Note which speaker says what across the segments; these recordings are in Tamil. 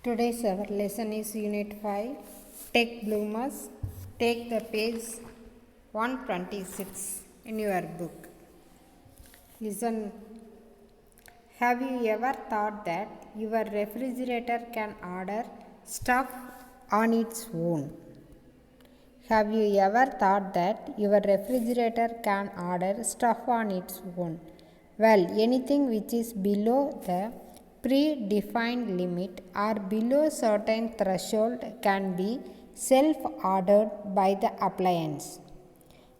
Speaker 1: Today's our lesson is Unit 5. Tech Bloomers. Take the page 126 in your book. Listen. Have you ever thought that your refrigerator can order stuff on its own? Have you ever thought that your refrigerator can order stuff on its own? Well, anything which is below the predefined limit or below certain threshold can be self-ordered by the appliance.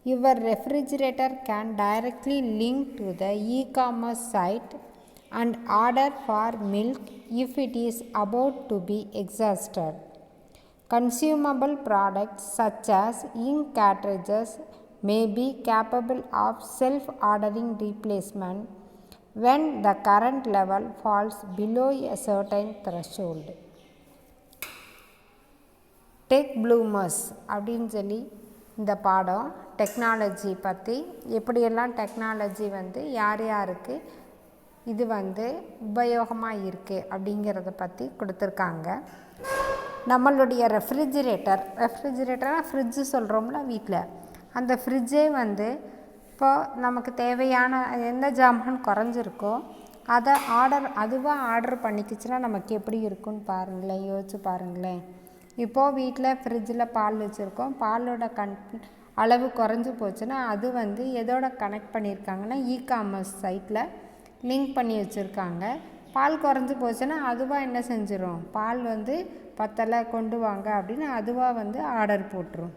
Speaker 1: Your refrigerator can directly link to the e-commerce site and order for milk if it is about to be exhausted. Consumable products such as ink cartridges may be capable of self-ordering replacement when the current level falls below a certain threshold. Tech bloomers அப்படின்னு சொல்லி இந்த பாடம் டெக்னாலஜி பற்றி எப்படியெல்லாம் டெக்னாலஜி யார் யாருக்கு இது உபயோகமாக இருக்குது அப்படிங்கிறத பற்றி கொடுத்துருக்காங்க. நம்மளுடைய ரெஃப்ரிஜிரேட்டராக ஃப்ரிட்ஜு சொல்கிறோம்ல வீட்டில், அந்த ஃப்ரிட்ஜே இப்போ நமக்கு தேவையான எந்த ஜாமான் குறைஞ்சிருக்கோ அதை அதுவாக ஆர்டர் பண்ணிக்கிச்சுன்னா நமக்கு எப்படி இருக்குன்னு பாருங்களேன், யோசிச்சு பாருங்களேன். இப்போது வீட்டில் ஃப்ரிட்ஜில் பால் வச்சுருக்கோம், பாலோட அளவு குறைஞ்சி போச்சுன்னா அது எதோட கனெக்ட் பண்ணியிருக்காங்கன்னா இ-காமர்ஸ் சைட்டில் லிங்க் பண்ணி வச்சுருக்காங்க. பால் குறைஞ்சி போச்சுன்னா அதுவாக என்ன செஞ்சிடும், பால் பத்தலை கொண்டு வாங்க அப்படின்னு அதுவாக ஆர்டர் போட்டுரும்.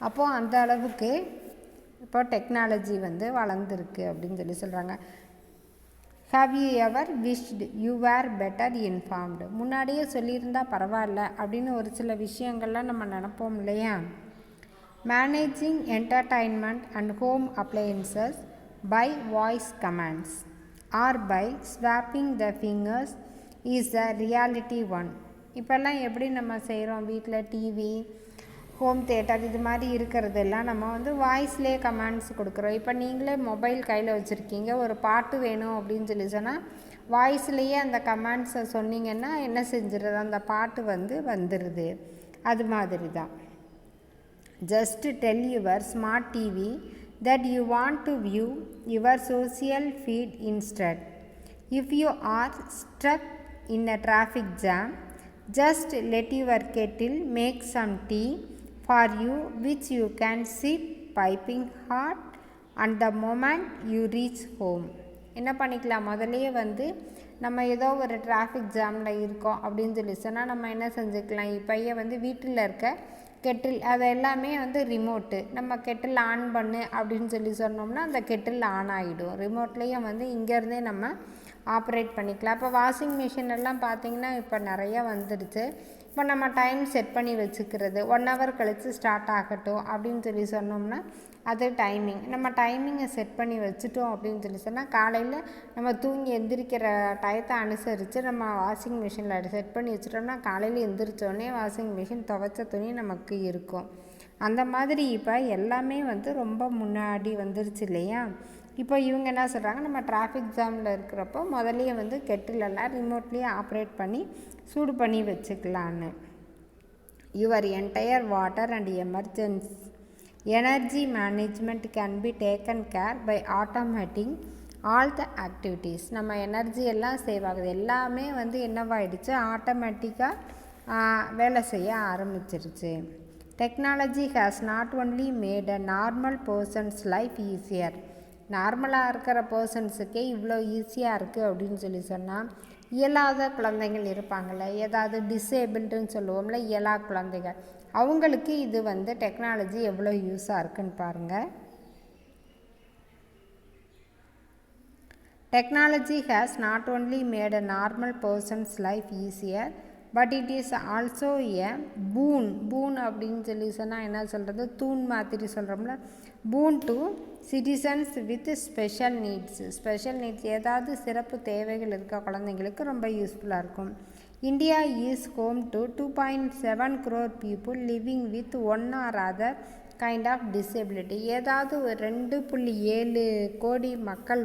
Speaker 1: அப்போது அந்த அளவுக்கு இப்போ டெக்னாலஜி வளர்ந்துருக்கு அப்படின்னு சொல்கிறாங்க. Have you ever wished you were better informed? முன்னாடியே சொல்லியிருந்தால் பரவாயில்ல அப்படின்னு ஒரு சில விஷயங்கள்லாம் நம்ம நினப்போம் இல்லையா? Managing entertainment and home appliances by voice commands or by swapping the fingers is the reality one. இப்போல்லாம் எப்படி நம்ம செய்கிறோம், வீட்டில் டிவி, ஹோம் தியேட்டர் இது மாதிரி இருக்கிறதெல்லாம் நம்ம வாய்ஸ்லேயே கமாண்ட்ஸ் கொடுக்குறோம். இப்போ நீங்களே மொபைல் கையில் வச்சுருக்கீங்க, ஒரு பாட்டு வேணும் அப்படின்னு சொன்னால் வாய்ஸ்லேயே அந்த கமாண்ட்ஸை சொன்னீங்கன்னா என்ன செஞ்சிடுறது, அந்த பாட்டு வந்துடுது. அது மாதிரி தான். Just tell your smart TV that you want to view your social feed instead. If you are stuck in a traffic jam, just let your kettle make some tea for you which you can sip piping hot and the moment you reach home. என்ன பண்ணிக்கலாம், முதலையே நம்ம ஏதோ ஒரு டிராஃபிக் ஜாமில் இருக்கோம் அப்படின்னு சொன்னால் நம்ம என்ன செஞ்சுக்கலாம், இப்போயே வீட்டில் இருக்க கெட்டில் அது எல்லாமே ரிமோட்டு, நம்ம கெட்டில் ஆன் பண்ணு அப்படின்னு சொன்னோம்னா அந்த கெட்டில் ஆன் ஆகிடும். ரிமோட்லேயும் இங்கேருந்தே நம்ம ஆப்ரேட் பண்ணிக்கலாம். இப்போ வாஷிங் மிஷின் எல்லாம் பார்த்திங்கன்னா இப்போ நிறையா வந்துடுச்சு. இப்போ நம்ம டைம் செட் பண்ணி வச்சுக்கிறது, 1 hour கழித்து ஸ்டார்ட் ஆகட்டும் அப்படின்னு சொன்னோம்னா அது டைமிங், நம்ம டைமிங்கை செட் பண்ணி வச்சுட்டோம் அப்படின்னு சொன்னால் காலையில் நம்ம தூங்கி எந்திரிக்கிற டயத்தை அனுசரித்து நம்ம வாஷிங் மிஷினில் செட் பண்ணி வச்சுட்டோம்னா காலையில் எந்திரிச்சோடனே வாஷிங் மிஷின் துவைச்ச துணி நமக்கு இருக்கும். அந்த மாதிரி இப்போ எல்லாமே ரொம்ப முன்னாடி வந்துருச்சு இல்லையா? இப்போ இவங்க என்ன சொல்கிறாங்க, நம்ம டிராஃபிக் ஜாமில் இருக்கிறப்போ முதல்லையே கெட்டிலெல்லாம் ரிமோட்லேயே ஆப்ரேட் பண்ணி சூடு பண்ணி வச்சுக்கலான்னு. Your entire water and emergency energy management can be taken care by automating all the activities. நம்ம எனர்ஜி எல்லாம் சேவ் ஆகுது, எல்லாமே என்னவாயிடுச்சு, ஆட்டோமேட்டிக்காக வேலை செய்ய ஆரம்பிச்சிருச்சு. Technology has not only made a normal person's life easier. நார்மலாக இருக்கிற பர்சன்ஸுக்கே இவ்வளோ ஈஸியாக இருக்குது அப்படின்னு சொன்னால் இயலாத குழந்தைகள் இருப்பாங்கள்ல, ஏதாவது டிசேபிள்டுன்னு சொல்லுவோம்ல, இயலா குழந்தைகள், அவங்களுக்கு இது டெக்னாலஜி எவ்வளோ யூஸாக இருக்குன்னு பாருங்கள். Technology has not only made a normal person's life easier but it is also a boon அப்படின்னு சொன்னால் என்ன சொல்கிறது, தூண் மாதிரி சொல்கிறோம்ல, boon to citizens with special needs ஏதாவது சிறப்பு தேவைகள் இருக்க குழந்தைங்களுக்கு ரொம்ப யூஸ்ஃபுல்லாக இருக்கும். India is home to 2.7 crore people living with one or other kind of disability. ஏதாவது ஒரு 2.7 கோடி மக்கள்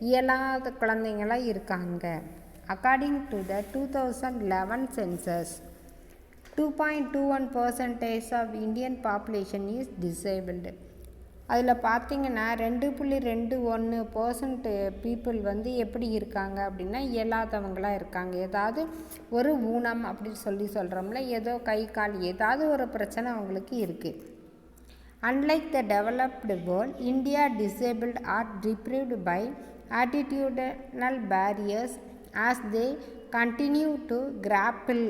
Speaker 1: இயலாத குழந்தைங்களாக இருக்காங்க. according to the 2011 census. 2.21% of Indian population is disabled. அதில் பார்த்திங்கன்னா 2.21% பீப்புள் வந்து எப்படி இருக்காங்க அப்படின்னா இயலாதவங்களாக இருக்காங்க. ஏதாவது ஒரு ஊனம் அப்படின்னு சொல்கிறோம்ல, ஏதோ கை கால் ஏதாவது ஒரு பிரச்சனை அவங்களுக்கு இருக்குது. Unlike the developed world, India disabled are deprived by attitudinal barriers as they continue to grapple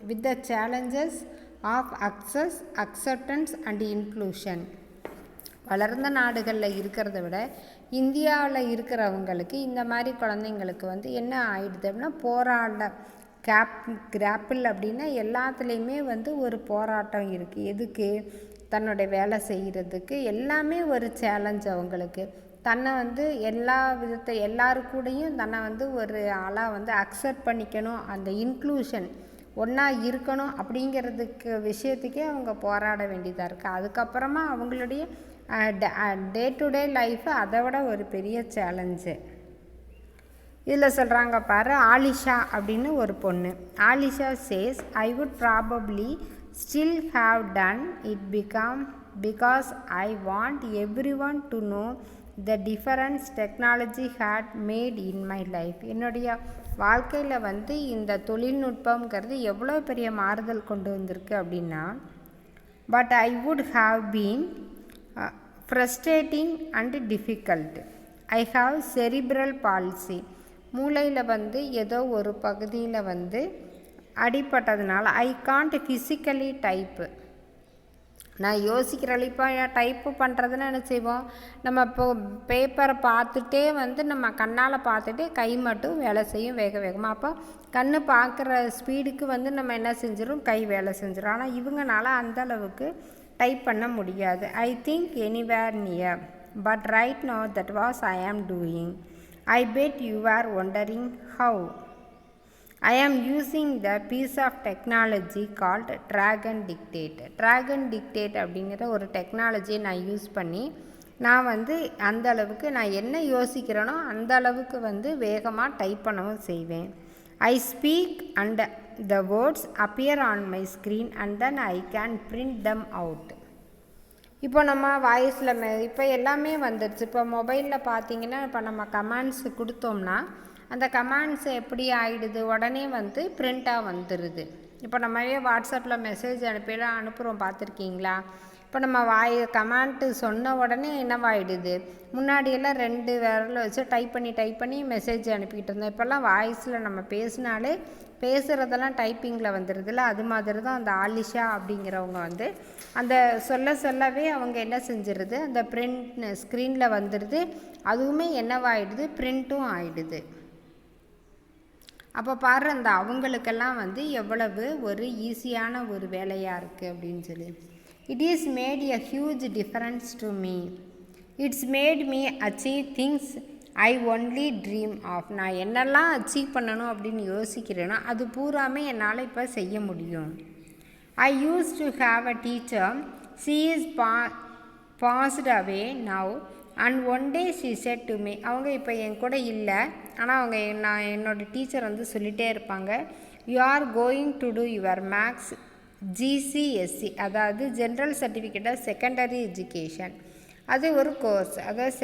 Speaker 1: with the challenges of access, acceptance and inclusion. வளர்ந்த நாடுகளில் இருக்கிறத விட இந்தியாவில் இருக்கிறவங்களுக்கு இந்த மாதிரி குழந்தைங்களுக்கு வந்து என்ன ஆயிடுது அப்படின்னா கிராப்பிள் அப்படின்னா எல்லாத்துலேயுமே வந்து ஒரு போராட்டம் இருக்குது. எதுக்கு? தன்னுடைய வேலை செய்கிறதுக்கு எல்லாமே ஒரு சேலஞ்ச் அவங்களுக்கு. தன்னை வந்து எல்லாருக்கூடையும் தன்னை வந்து ஒரு ஆளாக வந்து அக்செப்ட் பண்ணிக்கணும், அந்த இன்க்ளூஷன் ஒன்றா இருக்கணும் அப்படிங்கிறதுக்கு விஷயத்துக்கே அவங்க போராட வேண்டியதாக இருக்குது. அதுக்கப்புறமா அவங்களுடைய டே டு டே லைஃபு அதை விட ஒரு பெரிய சேலஞ்சு. இதில் சொல்கிறாங்க பாரு, ஆலிஷா அப்படின்னு ஒரு பொண்ணு. Alisha says, I would probably still have done it because I want everyone to know the difference technology had made in my life. என்னுடைய வாழ்க்கையில் வந்து இந்த தொழில்நுட்பங்கிறது எவ்வளோ பெரிய மாறுதல் கொண்டு வந்திருக்கு அப்படின்னா, but I would have been frustrating and difficult. I have cerebral palsy. மூளையில் வந்து ஏதோ ஒரு பகுதியில் வந்து அடிப்பட்டதுனால ஐ காண்ட் ஃபிசிக்கலி டைப்பு. நான் யோசிக்கிறேன், இப்போ டைப்பு பண்ணுறதுன்னு என்ன செய்வோம், நம்ம இப்போ பேப்பரை பார்த்துட்டே வந்து நம்ம கண்ணால் பார்த்துட்டே கை மட்டும் வேலை செய்யும் வேகமாக. அப்போ கண் பார்க்குற ஸ்பீடுக்கு வந்து நம்ம என்ன செஞ்சிடும், கை வேலை செஞ்சிடும். ஆனால் இவங்கனால அந்தளவுக்கு டைப் பண்ண முடியாது. I think anywhere near but right know that was I ஆம் doing. I bed you are wondering how. I am using the piece of technology called Dragon Dictate. Dragon Dictate அப்படிங்கிற ஒரு டெக்னாலஜியை நான் யூஸ் பண்ணி நான் வந்து அந்த அளவுக்கு நான் என்ன யோசிக்கிறேனோ அந்த அளவுக்கு வந்து வேகமாக டைப் பண்ணவும் செய்வேன். I speak and the words appear on my screen and then I can print them out. இப்போ நம்ம வாய்ஸில் இப்போ எல்லாமே வந்துடுச்சு. இப்போ மொபைலில் பார்த்தீங்கன்னா இப்போ நம்ம கமாண்ட்ஸ் கொடுத்தோம்னா அந்த கமாண்ட்ஸ் எப்படி ஆகிடுது, உடனே வந்து பிரிண்ட்டாக வந்துடுது. இப்போ நம்மவே வாட்ஸ்அப்பில் மெசேஜ் அனுப்புகிறோம் பார்த்துருக்கீங்களா? இப்போ நம்ம கமாண்ட்டு சொன்ன உடனே என்னவாயிடுது, முன்னாடியெல்லாம் 2 விரல வச்சு டைப் பண்ணி மெசேஜ் அனுப்பிக்கிட்டு இருந்தோம். இப்போல்லாம் வாய்ஸில் நம்ம பேசினாலே பேசுகிறதெல்லாம் டைப்பிங்கில் வந்துடுதுல்ல. அது மாதிரி தான் அந்த ஆலிஷா அப்படிங்கிறவங்க வந்து அந்த சொல்லவே அவங்க என்ன செஞ்சிருது, அந்த பிரிண்ட் ஸ்க்ரீனில் வந்துடுது. அதுவுமே என்னவாயிடுது, பிரிண்ட்டும் ஆகிடுது. அப்போ பாரு, அந்த அவங்களுக்கெல்லாம் வந்து எவ்வளவு ஒரு ஈஸியான ஒரு வேலையாக இருக்குது அப்படின்னு சொல்லி. It is made a huge difference to me. It's made me achieve things I only dream of. நான் என்னெல்லாம் அச்சீவ் பண்ணணும் அப்படின்னு யோசிக்கிறேனோ அது பூராமே என்னால் இப்போ செய்ய முடியும். I used to have a teacher. She is passed away now and one day she said to me. அவங்க இப்போ என் கூட இல்லை, ஆனால் என்னோடய டீச்சர் வந்து சொல்லிகிட்டே இருப்பாங்க, you are going to do your maths GCSE, அதாவது general certificate of secondary education. அது ஒரு கோர்ஸ், அதாவது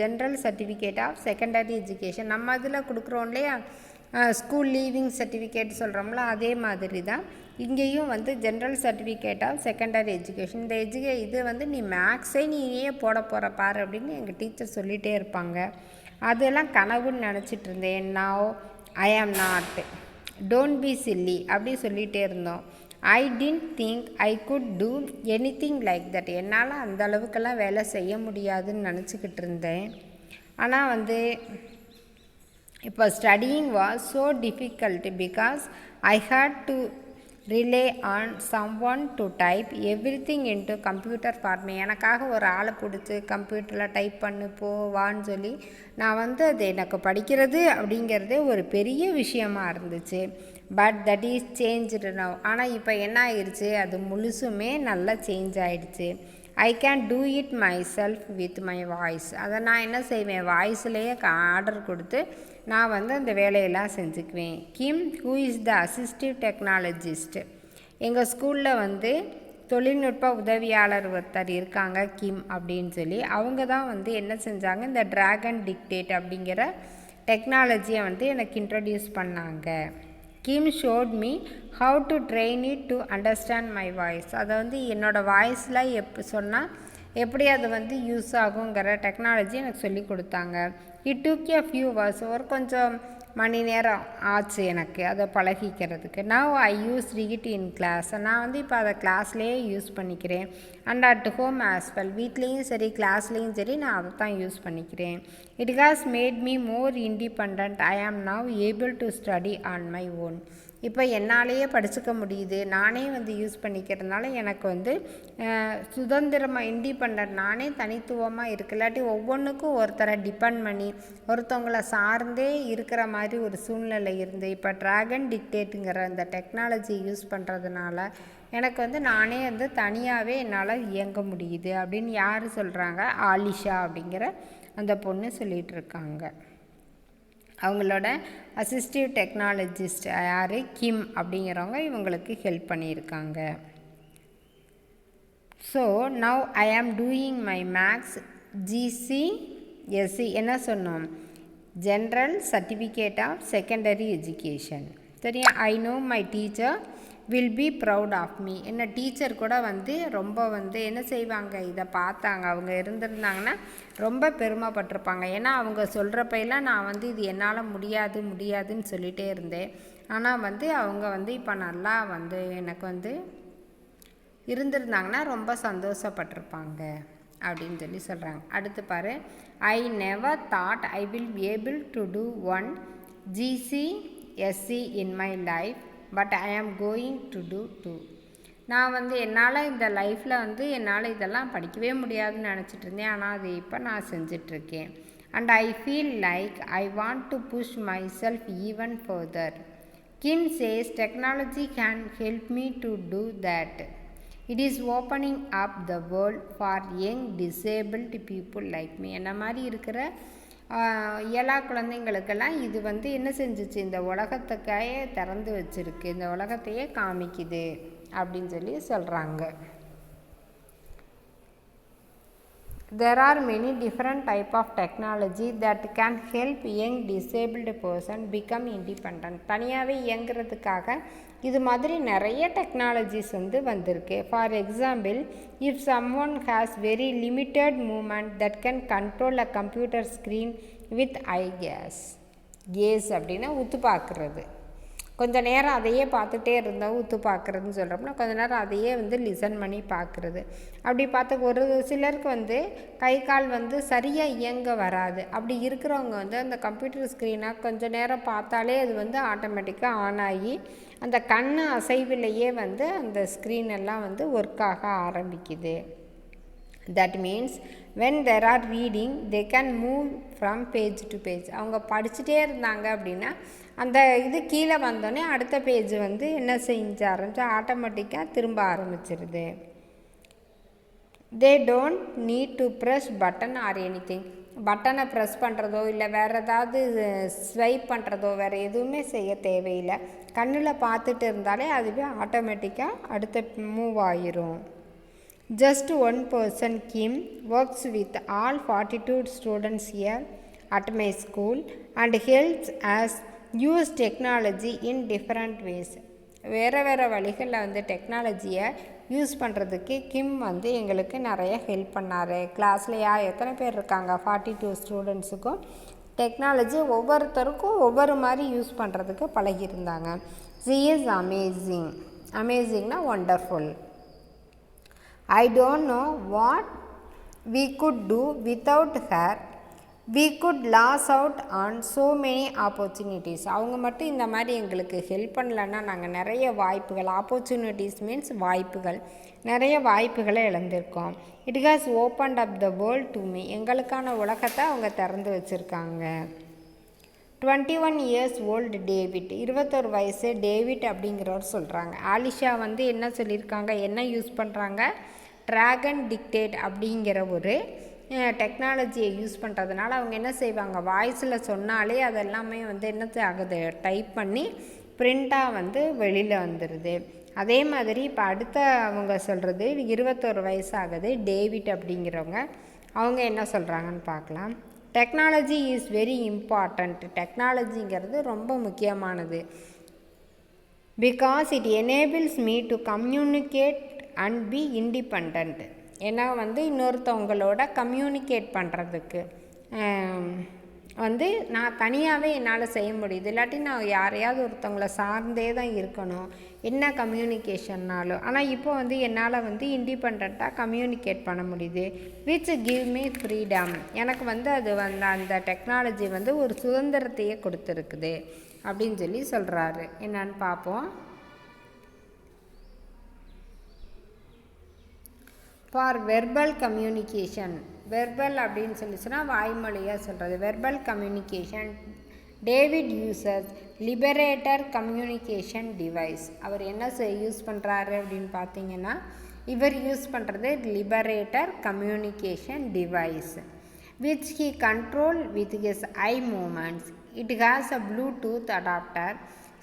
Speaker 1: general certificate of secondary education. நம்ம இதில் கொடுக்குறோம் இல்லையா, ஸ்கூல் லீவிங் சர்டிஃபிகேட் சொல்கிறோம்ல, அதே மாதிரி தான் இங்கேயும் வந்து general certificate of secondary education. இந்த இது வந்து நீ மேக்ஸே நீயே போட போகிற பாரு அப்படின்னு எங்கள் டீச்சர் சொல்லிகிட்டே இருப்பாங்க. அதெல்லாம் கனவுன்னு நினச்சிட்டு இருந்தேன். Now I am not, don't be chilli அப்படி சொல்லிகிட்டே இருந்தோம். I didn't think I could do anything like that. என்னால் அந்த அளவுக்கெல்லாம் வேலை செய்ய முடியாதுன்னு நினச்சிக்கிட்டு இருந்தேன். ஆனால் வந்து இப்போ studying was so difficult because I had to rely on someone to type everything into computer for me. எனக்காக ஒரு ஆளை பிடிச்சி கம்ப்யூட்டரில் டைப் பண்ணு போவான்னு சொல்லி நான் வந்து அது எனக்கு படிக்கிறது அப்படிங்கிறதே ஒரு பெரிய விஷயமாக இருந்துச்சு. But that is changed now. ஆனால் இப்போ என்ன ஆயிடுச்சு, அது முழுசுமே நல்லா சேஞ்ச் ஆகிடுச்சு. I can do it my self with my voice. அதை நான் என்ன செய்வேன், வாய்ஸ்லேயே ஆர்டர் கொடுத்து நான் வந்து அந்த வேலையெல்லாம் செஞ்சுக்குவேன். Kim who is the assistive technologist. எங்கள் ஸ்கூலில் வந்து தொழில்நுட்ப உதவியாளர் ஒருத்தர் இருக்காங்க கிம் அப்படின்னு சொல்லி. அவங்க தான் வந்து என்ன செஞ்சாங்க, இந்த ட்ராகன் டிக்டேட் அப்படிங்கிற டெக்னாலஜியை வந்து எனக்கு இன்ட்ரடியூஸ் பண்ணாங்க. Kim showed me how to train it to understand my voice. அதை வந்து என்னோடய வாய்ஸில் சொன்னால் எப்படி அது வந்து யூஸ் ஆகுங்கிற டெக்னாலஜி எனக்கு சொல்லி கொடுத்தாங்க. It took a few hours. ஒரு கொஞ்சம் மணி நேரம் ஆச்சு எனக்கு அதை பழகிக்கிறதுக்கு. Now I use it in class. நான் வந்து இப்போ அதை கிளாஸ்லேயே யூஸ் பண்ணிக்கிறேன். And at home as well. வீட்லேயும் சரி கிளாஸ்லேயும் சரி நான் அதை தான் யூஸ் பண்ணிக்கிறேன். It has made me more independent. I am now able to study on my own. இப்போ என்னாலேயே படிச்சுக்க முடியுது, நானே வந்து யூஸ் பண்ணிக்கிறதுனால எனக்கு வந்து சுதந்திரமாக இண்டிபெண்ட், நானே தனித்துவமாக இருக்கு. இல்லாட்டி ஒவ்வொன்றுக்கும் ஒருத்தரை டிபெண்ட் பண்ணி ஒருத்தவங்களை சார்ந்தே இருக்கிற மாதிரி ஒரு சூழ்நிலை இருந்து இப்போ ட்ராகன் டிக்டேட்டுங்கிற இந்த டெக்னாலஜி யூஸ் பண்ணுறதுனால எனக்கு வந்து நானே வந்து தனியாகவே என்னால் இயங்க முடியுது அப்படின்னு யார் சொல்கிறாங்க, ஆலிஷா அப்படிங்கிற அந்த பொண்ணு சொல்லிகிட்ருக்காங்க. அவங்களோட அசிஸ்டிவ் டெக்னாலஜிஸ்ட் யார், கிம் அப்படிங்கிறவங்க இவங்களுக்கு ஹெல்ப் பண்ணியிருக்காங்க. ஸோ நவ் ஐ ஆம் டூயிங் மை மேக்ஸ் GCSE என்ன சொன்னோம், general certificate of secondary education. சரியா? I know my teacher will be proud of me. என்ன டீச்சர் கூட வந்து ரொம்ப வந்து என்ன செய்வாங்க, இதை பார்த்தாங்க, அவங்க இருந்திருந்தாங்கன்னா ரொம்ப பெருமைப்பட்டிருப்பாங்க. ஏன்னா அவங்க சொல்கிறப்பெல்லாம் நான் வந்து இது என்னால் முடியாதுன்னு சொல்லிகிட்டே இருந்தேன். ஆனால் வந்து அவங்க வந்து இப்போ நல்லா வந்து எனக்கு வந்து இருந்திருந்தாங்கன்னா ரொம்ப சந்தோஷப்பட்டிருப்பாங்க அப்படின்னு சொல்லி சொல்கிறாங்க. அடுத்து பாரு, I never thought I will be able to do one GCSE in my life but I am going to two 2. நான் வந்து என்னால் இந்த லைஃப்பில் வந்து என்னால் இதெல்லாம் படிக்கவே முடியாதுன்னு நினச்சிட்டு இருந்தேன். ஆனால் அது இப்போ நான் செஞ்சிட்ருக்கேன். And I feel like I want to push myself even further. Kim says technology can help me to do that. It is opening up the world for young disabled people like me. என்ன மாதிரி இருக்கிற எல்லா குழந்தைங்களுக்கெல்லாம் இது வந்து என்ன செஞ்சிச்சு, இந்த உலகத்துக்கையே திறந்து வச்சுருக்கு, இந்த உலகத்தையே காமிக்குது அப்படின்னு சொல்லி சொல்கிறாங்க. There are many different type of technology that can help young disabled person become independent. தனியாகவே இயங்குறதுக்காக இது மாதிரி நிறைய டெக்னாலஜிஸ் வந்து வந்திருக்கு. For example, if someone has very limited movement that can control a computer screen with eye gaze அப்படின்னா உத்து பார்க்குறது. கொஞ்சம் நேரம் அதையே பார்த்துட்டே இருந்தால் உத்து பார்க்குறதுன்னு சொல்கிறோம்னா கொஞ்சம் நேரம் அதையே வந்து லிசன் பண்ணி பார்க்குறது. அப்படி பார்த்து ஒரு சிலருக்கு வந்து கை கால் வந்து சரியாக இயங்க வராது. அப்படி இருக்கிறவங்க வந்து அந்த கம்ப்யூட்டர் ஸ்க்ரீனை கொஞ்சம் நேரம் பார்த்தாலே அது வந்து ஆட்டோமேட்டிக்காக ஆன் ஆகி அந்த கண் அசைவிலேயே வந்து அந்த ஸ்க்ரீன் எல்லாம் வந்து ஒர்க் ஆக ஆரம்பிக்குது. That means when they are reading they can move from page to page. அவங்க படிச்சுட்டே இருந்தாங்க அப்படின்னா அந்த இது கீழே வந்தோடனே அடுத்த பேஜ் வந்து என்ன செஞ்ச ஆரம்பிச்சு ஆட்டோமேட்டிக்காக திரும்ப ஆரம்பிச்சிருது. They don't need to press button or anything. பட்டனை ப்ரெஸ் பண்ணுறதோ இல்லை வேறு ஏதாவது ஸ்வைப் பண்ணுறதோ வேறு எதுவுமே செய்ய தேவையில்லை. கண்ணில் பார்த்துட்டு இருந்தாலே அதுவே ஆட்டோமேட்டிக்காக அடுத்த மூவ் ஆகிரும். Just one person, Kim, works with all 42 students here at my school and helps us use technology in different ways. வேறு வழிகளில் வந்து டெக்னாலஜியை யூஸ் பண்ணுறதுக்கு கிம் வந்து எங்களுக்கு நிறைய ஹெல்ப் பண்ணார். கிளாஸில் எத்தனை பேர் இருக்காங்க, 42 ஸ்டூடெண்ட்ஸுக்கும் டெக்னாலஜி ஒவ்வொருத்தருக்கும் ஒவ்வொரு மாதிரி யூஸ் பண்ணுறதுக்கு பழகியிருந்தாங்க. She is amazing. Amazingனா wonderful. I don't know what we could do without her. We could lose out on so many opportunities. அவங்க மட்டும் இந்த மாதிரி எங்களுக்கு ஹெல்ப் பண்ணலன்னா நாங்கள் நிறைய வாய்ப்புகள், ஆப்பர்ச்சுனிட்டிஸ் மீன்ஸ் வாய்ப்புகள், நிறைய வாய்ப்புகளை இழந்திருக்கோம். It has opened up the world to me. எங்களுக்கான உலகத்தை அவங்க திறந்து வச்சுருக்காங்க. 21 years old டேவிட், 21 வயசு டேவிட் அப்படிங்கிறவர் சொல்கிறாங்க. ஆலிஷா வந்து என்ன சொல்லியிருக்காங்க, என்ன யூஸ் பண்ணுறாங்க, ட்ராகன் டிக்டேட் அப்படிங்கிற ஒரு டெக்னாலஜியை யூஸ் பண்ணுறதுனால அவங்க என்ன செய்வாங்க, வாய்ஸில் சொன்னாலே அதெல்லாமே வந்து என்னது ஆகுது, டைப் பண்ணி பிரிண்ட்டாக வந்து வெளியில் வந்துடுது. அதே மாதிரி இப்போ அடுத்த அவங்க சொல்கிறது 21 வயசு ஆகுது, டேவிட் அப்படிங்கிறவங்க. அவங்க என்ன சொல்கிறாங்கன்னு பார்க்கலாம். Technology is very important. டெக்னாலஜிங்கிறது ரொம்ப முக்கியமானது. Because it enables me to communicate and be independent. ஏன்னா வந்து இன்னொருத்தவங்களோட கம்யூனிகேட் பண்ணுறதுக்கு வந்து நான் தனியாகவே என்னால் செய்ய முடியுது. இல்லாட்டி நான் யாரையாவது ஒருத்தவங்களை சார்ந்தே தான் இருக்கணும் என்ன கம்யூனிகேஷன்னாலும். ஆனால் இப்போ வந்து என்னால் வந்து இண்டிபெண்ட்டாக கம்யூனிகேட் பண்ண முடியுது. Which give me freedom. எனக்கு வந்து அது வந்து அந்த டெக்னாலஜி வந்து ஒரு சுதந்திரத்தையே கொடுத்துருக்குது அப்படின்னு சொல்லி சொல்கிறாரு. என்னன்னு பார்ப்போம். For verbal communication. வெர்பல் அப்படின்னு சொல்லிச்சுன்னா வாய்மொழியாக சொல்கிறது. Verbal communication David uses Liberator communication device. அவர் என்ன யூஸ் பண்ணுறாரு அப்படின்னு பார்த்தீங்கன்னா, இவர் யூஸ் பண்ணுறது Liberator communication device which he control with his eye movements. It has a Bluetooth adapter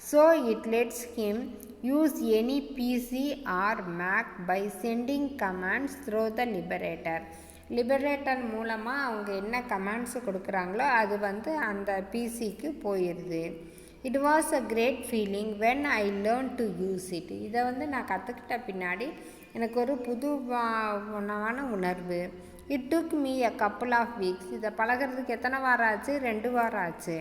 Speaker 1: so it lets him use any PC or Mac by sending commands through the liberator. Liberator மூலமாக அவங்க என்ன கமாண்ட்ஸ் கொடுக்குறாங்களோ அது வந்து அந்த பிசிக்கு போயிடுது. It was a great feeling when I learn to use it. இதை வந்து நான் கற்றுக்கிட்ட பின்னாடி எனக்கு ஒரு புதுவான உணர்வு. It took me a couple of weeks. இதை பழகிறதுக்கு எத்தனை வாரம் ஆச்சு, 2 வாரம் ஆச்சு.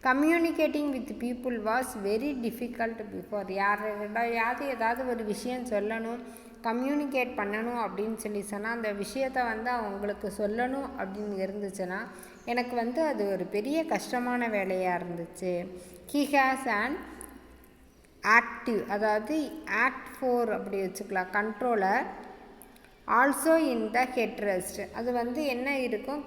Speaker 1: Communicating with people was very difficult before. யாரையாவது ஏதாவது ஒரு விஷயம் சொல்லணும், கம்யூனிகேட் பண்ணணும் அப்படின்னு சொல்லி சொன்னால் அந்த விஷயத்தை வந்து அவங்களுக்கு சொல்லணும் அப்படின்னு இருந்துச்சுன்னா எனக்கு வந்து அது ஒரு பெரிய கஷ்டமான வேலையாக இருந்துச்சு. ஹி ஹேஸ் அண்ட் ஆக்டிவ், அதாவது ஆக்ட் 4 அப்படி வச்சுக்கலாம், controller also in the head rest. அது வந்து என்ன இருக்கும்,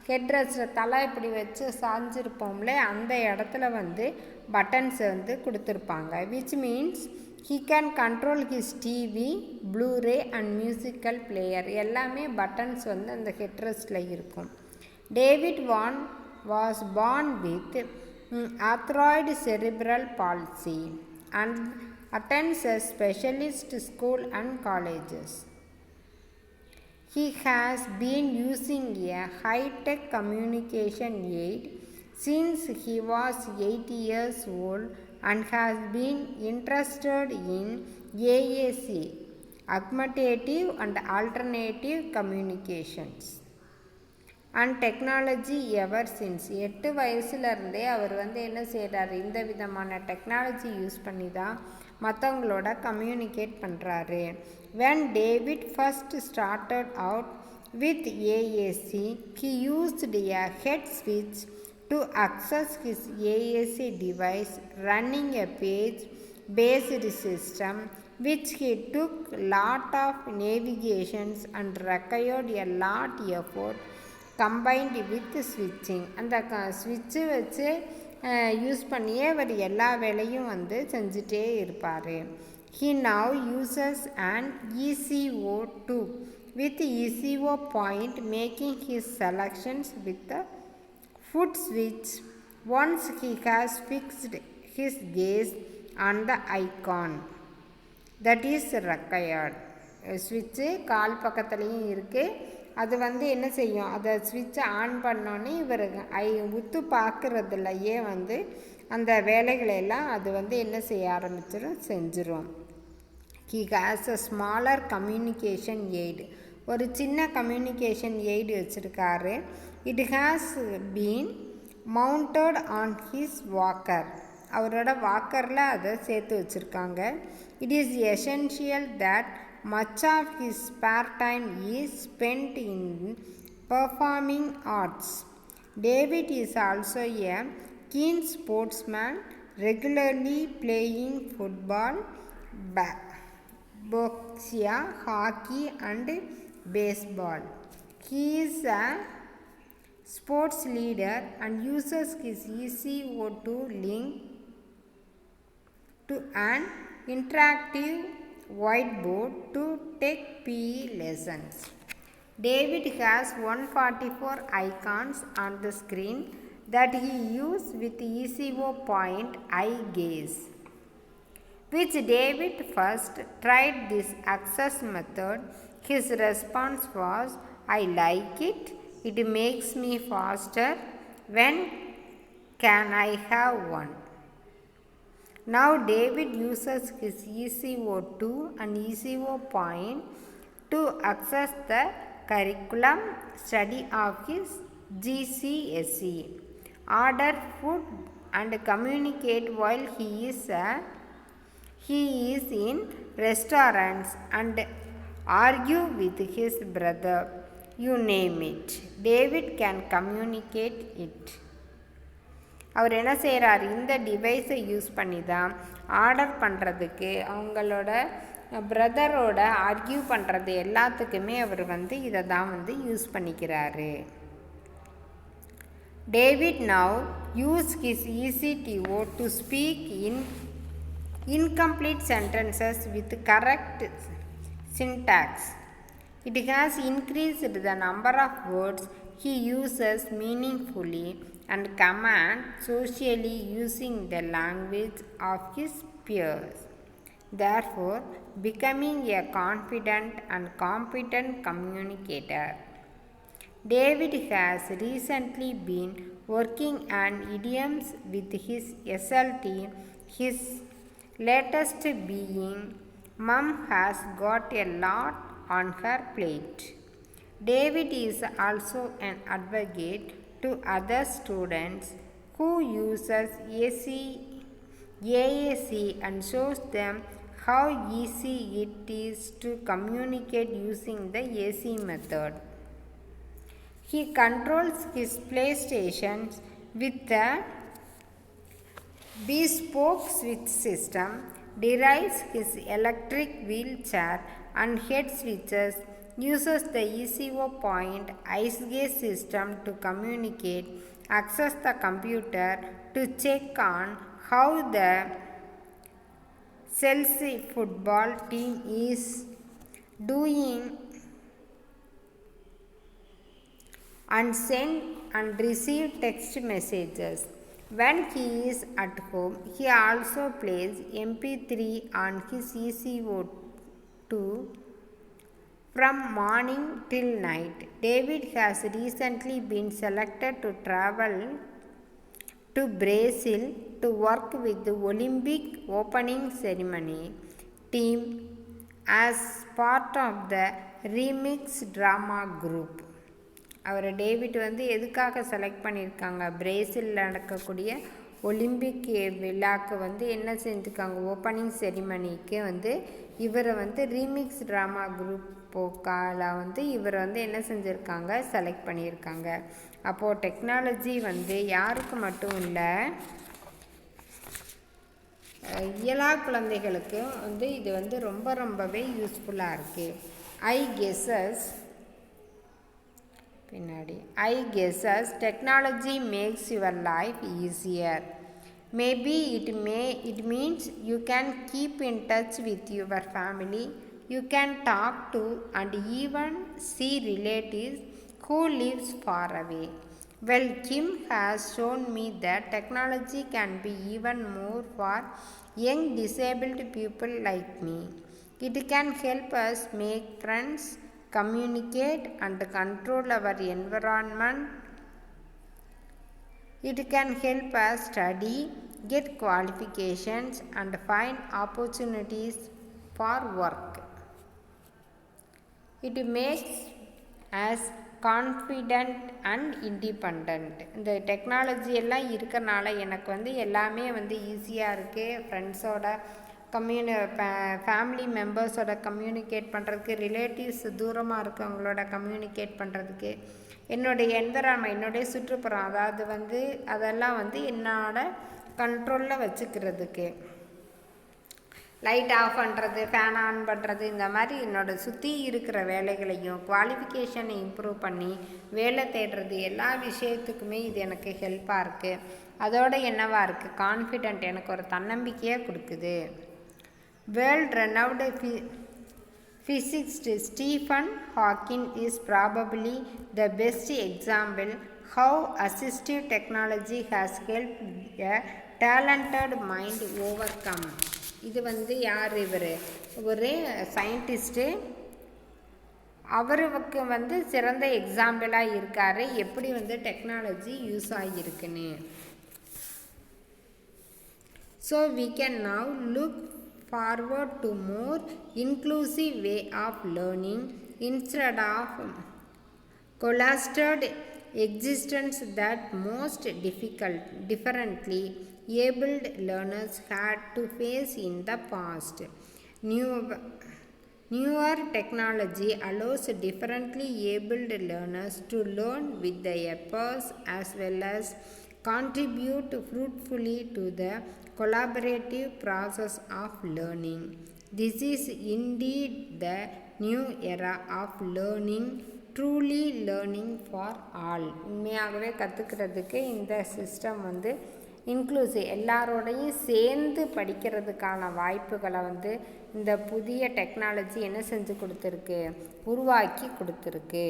Speaker 1: ஹெட் ரெஸ்ட்டில் தலை இப்படி வச்சு சாஞ்சிருப்போம்ல, அந்த இடத்துல வந்து பட்டன்ஸ் வந்து கொடுத்துருப்பாங்க. Which means he can control his TV, Blu-ray and musical player. எல்லாமே பட்டன்ஸ் வந்து அந்த ஹெட் ரெஸ்ட்டில் இருக்கும். David was born with arthroid cerebral palsy and attends a specialist school and colleges. He has been using a high-tech communication aid since he was 8 years old and has been interested in AAC, augmentative and alternative communications and technology ever since. 8 வயசுலேருந்தே அவர் வந்து என்ன செய்கிறாரு, இந்த விதமான டெக்னாலஜி யூஸ் பண்ணி தான் மற்றவங்களோட கம்யூனிகேட் பண்ணுறாரு. When David first started out with AAC, he used a head switch to access his AAC device running a page-based system, which he took lot of navigations and required a lot effort combined with switching. அந்த ஸ்விட்சு வச்சு யூஸ் பண்ணியே அவர் எல்லா வேலையும் வந்து செஞ்சுட்டே இருப்பார். He now uses an ECO2 with ECO point, making his selections with the foot switch once he has fixed his gaze on the icon that is required. ஸ்விட்சு கால் பக்கத்துலேயும் இருக்குது. அது வந்து என்ன செய்யும், அதை ஸ்விட்சை ஆன் பண்ணோன்னே இவர் உத்து பார்க்குறதுலையே வந்து அந்த வேலைகளெல்லாம் அது வந்து என்ன செய்ய செஞ்சிடும். He has a smaller communication aid. ஒரு சின்ன கம்யூனிகேஷன் எய்டு வச்சுருக்காரு. It has been mounted on his walker. அவரோட வாக்கரில் அதை சேர்த்து வச்சுருக்காங்க. It is essential that much of his spare time is spent in performing arts. David is also a keen sportsman, regularly playing football, boxing, hockey and baseball. He is a sports leader and uses his ECO2 link to an interactive whiteboard to take PE lessons. David has 144 icons on the screen that he uses with ECO point eye gaze. Which David first tried this access method, his response was, I like it. It makes me faster. When can I have one? Now David uses his ECO2 and ECO point to access the curriculum study of his GCSE, order food and communicate while he is in restaurants and argue with his brother. You name it. David can communicate it. அவர் என்ன செய்கிறார், இந்த டிவைஸை யூஸ் பண்ணி தான் ஆர்டர் பண்ணுறதுக்கு, அவங்களோட பிரதரோட ஆர்கியூ பண்ணுறது எல்லாத்துக்குமே அவர் இதை தான் யூஸ் பண்ணிக்கிறாரு. David now use his ECTO to speak in incomplete sentences with correct syntax. It has increased the number of words he uses meaningfully and command socially using the language of his peers, therefore becoming a confident and competent communicator. David has recently been working on idioms with his SLT, his latest being, Mom has got a lot on her plate. David is also an advocate to other students who uses AAC and shows them how easy it is to communicate using the AC method. He controls his PlayStations with a bespoke switch system, derives his electric wheelchair and head switches, uses the ECO point ice gaze system to communicate, access the computer to check on how the Chelsea football team is doing, and send and receive text messages. When he is at home, he also plays MP3 on his ECO2 from morning till night. David has recently been selected to travel to Brazil to work with the Olympic opening ceremony team as part of the Remix drama group. அவர் டேவிட் எதுக்காக செலக்ட் பண்ணியிருக்காங்க, பிரேசிலில் நடக்கக்கூடிய ஒலிம்பிக் விழாக்கு என்ன செஞ்சுருக்காங்க, ஓப்பனிங் செரிமனிக்கு இவரை ரீமிக்ஸ் ட்ராமா குரூப் போக்கால இவர் என்ன செஞ்சுருக்காங்க, செலக்ட் பண்ணியிருக்காங்க. அப்போது டெக்னாலஜி யாருக்கு மட்டும் இல்லை, இயலா குழந்தைகளுக்கு இது ரொம்பவே யூஸ்ஃபுல்லாக இருக்குது. I guess technology makes your life easier. Maybe it means you can keep in touch with your family, you can talk to and even see relatives who lives far away. Well, Kim has shown me that technology can be even more for young disabled people like me. It can help us make friends, communicate and control our environment. It can help us study, get qualifications and find opportunities for work. It makes us confident and independent. இந்த டெக்னாலஜி எல்லாம் இருக்கிறனால எனக்கு எல்லாமே ஈஸியாக இருக்குது. ஃப்ரெண்ட்ஸோட ஃபேமிலி மெம்பர்ஸோட கம்யூனிகேட் பண்ணுறதுக்கு, ரிலேட்டிவ்ஸ் தூரமாக இருக்கவங்களோட கம்யூனிகேட் பண்ணுறதுக்கு, என்னுடைய என்விரான்மெண்ட், என்னுடைய சுற்றுப்புறம், அதாவது அதெல்லாம் என்னோட கண்ட்ரோலில் வச்சுக்கிறதுக்கு, லைட் ஆஃப் பண்ணுறது, ஃபேன் ஆன் பண்ணுறது, இந்த மாதிரி என்னோடய சுற்றி இருக்கிற வேலைகளையும் குவாலிஃபிகேஷனை இம்ப்ரூவ் பண்ணி வேலை தேடுறது எல்லா விஷயத்துக்குமே இது எனக்கு ஹெல்ப்பாக இருக்குது. அதோடு என்னவாக இருக்குது, கான்ஃபிடென்ட், எனக்கு ஒரு தன்னம்பிக்கையாக கொடுக்குது. World renowned Physicist Stephen Hawking is probably the best example how assistive technology has helped a talented mind overcome. இது வந்து யார் இவர்? ஒரு சயின்டிஸ்ட்டு. அவருக்கு வந்து சிறந்த எக்ஸாம்பிளாக இருக்கார் எப்படி வந்து டெக்னாலஜி யூஸ் ஆகியிருக்குன்னு. So we can now look forward to more inclusive way of learning instead of cloistered existence that most differently abled learners had to face in the past. Newer technology allows differently abled learners to learn with their peers as well as contribute fruitfully to the collaborative process of learning. This is indeed the new era of learning, truly learning for all. உண்மையாகவே கற்றுக்கிறதுக்கு இந்த சிஸ்டம் வந்து இன்க்ளூசிவ் எல்லாரோடையும் சேர்ந்து படிக்கிறதுக்கான வாய்ப்புகளை வந்து இந்த புதிய டெக்னாலஜி என்ன செஞ்சு கொடுத்துருக்கு, உருவாக்கி கொடுத்துருக்கு.